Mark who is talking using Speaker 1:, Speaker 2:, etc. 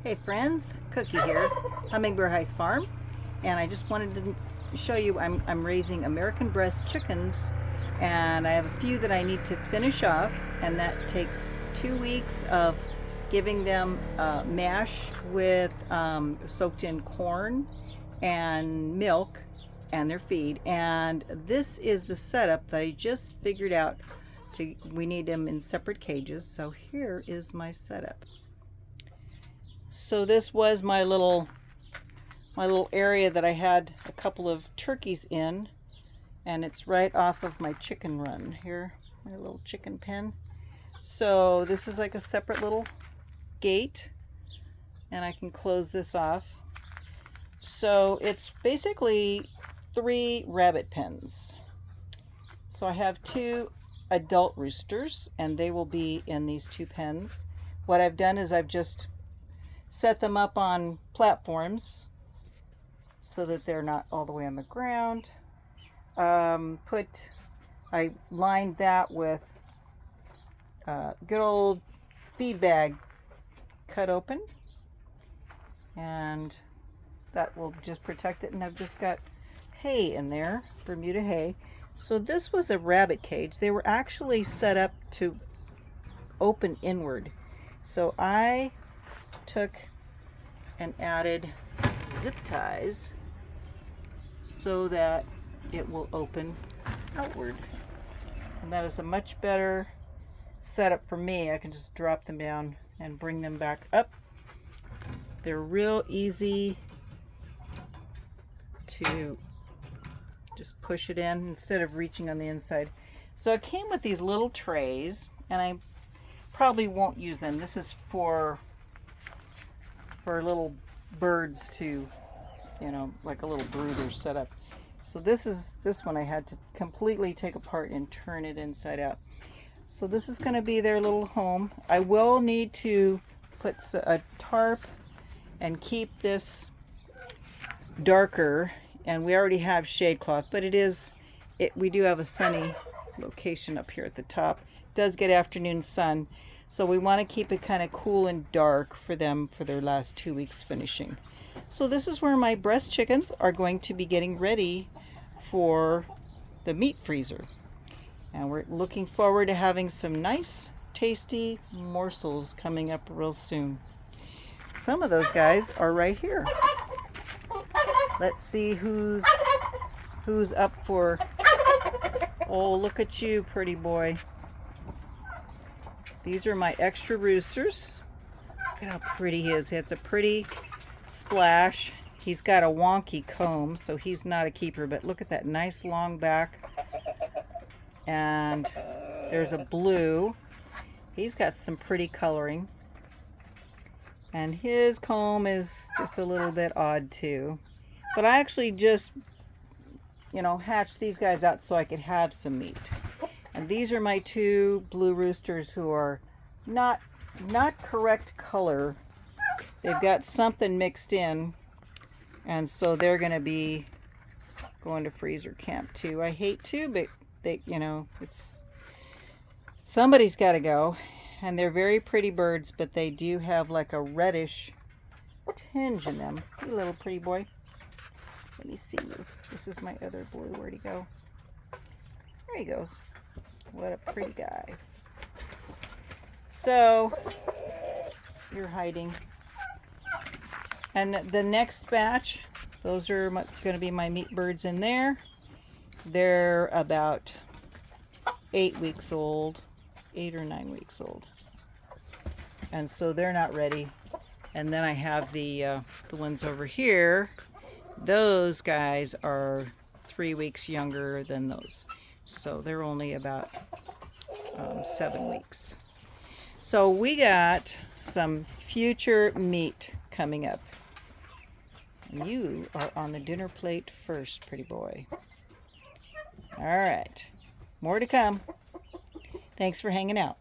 Speaker 1: Hey friends, Cookie here, Hummingbird Heights Farm, and I just wanted to show you I'm raising American breast chickens, and I have a few that I need to finish off, and that takes 2 weeks of giving them mash with soaked in corn and milk and their feed. And this is the setup that I just figured out. We need them in separate cages, so here is my setup. So this was my little area that I had a couple of turkeys in, and it's right off of my chicken run here, my little chicken pen. So this is like a separate little gate, and I can close this off. So it's basically 3 rabbit pens. So I have 2 adult roosters, and they will be in these 2 pens. What I've done is I've just set them up on platforms so that they're not all the way on the ground. I lined that with good old feed bag cut open, and that will just protect it. And I've just got hay in there, Bermuda hay. So this was a rabbit cage. They were actually set up to open inward. So I took and added zip ties so that it will open outward, and that is a much better setup for me. I can just drop them down and bring them back up. They're real easy to just push it in instead of reaching on the inside. So it came with these little trays, and I probably won't use them. This is for little birds to, like a little brooder setup. So this one I had to completely take apart and turn it inside out. So this is going to be their little home. I will need to put a tarp and keep this darker, and we already have shade cloth, but we do have a sunny location up here at the top. It does get afternoon sun. So we want to keep it kind of cool and dark for them for their last 2 weeks finishing. So this is where my breast chickens are going to be getting ready for the meat freezer. And we're looking forward to having some nice, tasty morsels coming up real soon. Some of those guys are right here. Let's see who's up for... Oh, look at you, pretty boy. These are my extra roosters. Look at how pretty he is. It's a pretty splash. He's got a wonky comb, so he's not a keeper, but look at that nice long back. And there's a blue. He's got some pretty coloring. And his comb is just a little bit odd too. But I actually just, hatched these guys out so I could have some meat. And these are my 2 blue roosters who are not correct color. They've got something mixed in, and so they're going to be going to freezer camp too. I hate to, but it's somebody's got to go. And they're very pretty birds, but they do have like a reddish tinge in them. You little pretty boy. Let me see you. This is my other blue. Where'd he go? There he goes. What a pretty guy. So, you're hiding. And the next batch, those are going to be my meat birds in there. They're about 8 weeks old, 8 or 9 weeks old. And so they're not ready. And then I have the ones over here. Those guys are 3 weeks younger than those. So they're only about 7 weeks. So we got some future meat coming up. And you are on the dinner plate first, pretty boy. All right. More to come. Thanks for hanging out.